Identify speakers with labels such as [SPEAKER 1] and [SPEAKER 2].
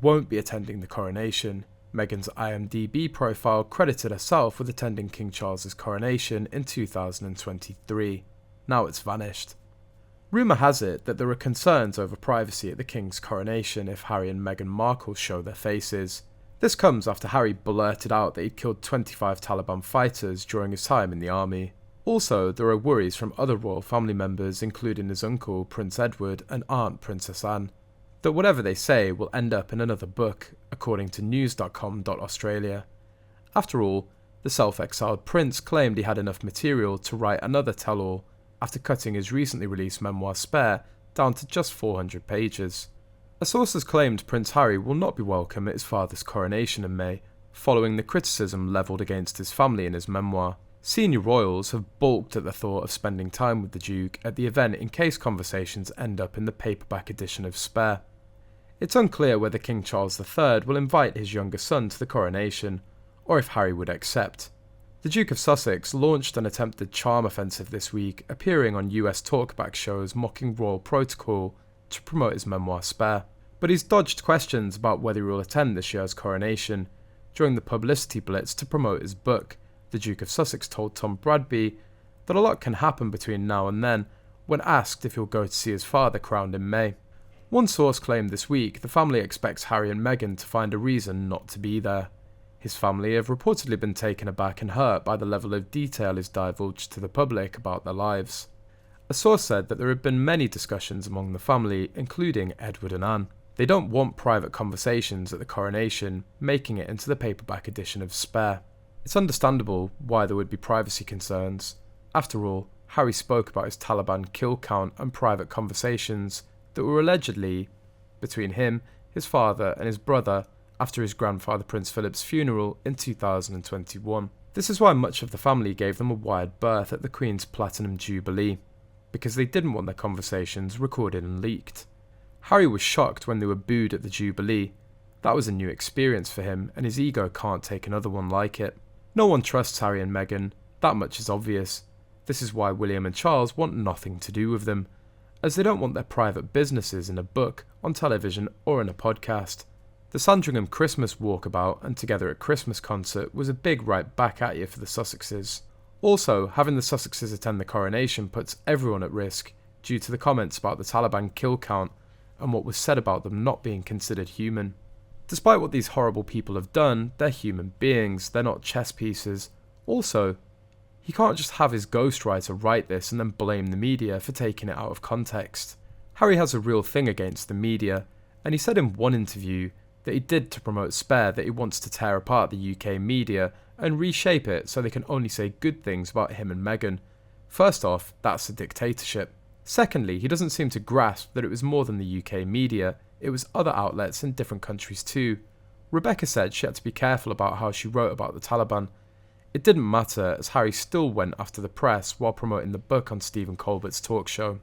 [SPEAKER 1] won't be attending the coronation. Meghan's IMDb profile credited herself with attending King Charles's coronation in 2023. Now it's vanished. Rumour has it that there are concerns over privacy at the King's coronation if Harry and Meghan Markle show their faces. This comes after Harry blurted out that he'd killed 25 Taliban fighters during his time in the army. Also, there are worries from other royal family members, including his uncle, Prince Edward, and aunt, Princess Anne, that whatever they say will end up in another book, according to news.com.australia. After all, the self-exiled prince claimed he had enough material to write another tell-all after cutting his recently released memoir Spare down to just 400 pages. A source has claimed Prince Harry will not be welcome at his father's coronation in May, following the criticism levelled against his family in his memoir. Senior royals have balked at the thought of spending time with the Duke at the event in case conversations end up in the paperback edition of Spare. It's unclear whether King Charles III will invite his younger son to the coronation, or if Harry would accept. The Duke of Sussex launched an attempted charm offensive this week, appearing on US talkback shows mocking royal protocol to promote his memoir Spare. But he's dodged questions about whether he will attend this year's coronation. During the publicity blitz to promote his book, the Duke of Sussex told Tom Bradby that a lot can happen between now and then when asked if he'll go to see his father crowned in May. One source claimed this week the family expects Harry and Meghan to find a reason not to be there. His family have reportedly been taken aback and hurt by the level of detail is divulged to the public about their lives. A source said that there have been many discussions among the family, including Edward and Anne. They don't want private conversations at the coronation, making it into the paperback edition of Spare. It's understandable why there would be privacy concerns. After all, Harry spoke about his Taliban kill count and private conversations that were allegedly between him, his father, and his brother after his grandfather Prince Philip's funeral in 2021. This is why much of the family gave them a wide berth at the Queen's Platinum Jubilee, because they didn't want their conversations recorded and leaked. Harry was shocked when they were booed at the Jubilee. That was a new experience for him, and his ego can't take another one like it. No one trusts Harry and Meghan, that much is obvious. This is why William and Charles want nothing to do with them, as they don't want their private businesses in a book, on television, or in a podcast. The Sandringham Christmas walkabout and Together at Christmas concert was a big right back at you for the Sussexes. Also, having the Sussexes attend the coronation puts everyone at risk due to the comments about the Taliban kill count and what was said about them not being considered human. Despite what these horrible people have done, they're human beings, they're not chess pieces. Also, he can't just have his ghostwriter write this and then blame the media for taking it out of context. Harry has a real thing against the media, and he said in one interview that he did to promote Spare that he wants to tear apart the UK media and reshape it so they can only say good things about him and Meghan. First off, that's a dictatorship. Secondly, he doesn't seem to grasp that it was more than the UK media, it was other outlets in different countries too. Rebecca said she had to be careful about how she wrote about the Taliban. It didn't matter, as Harry still went after the press while promoting the book on Stephen Colbert's talk show.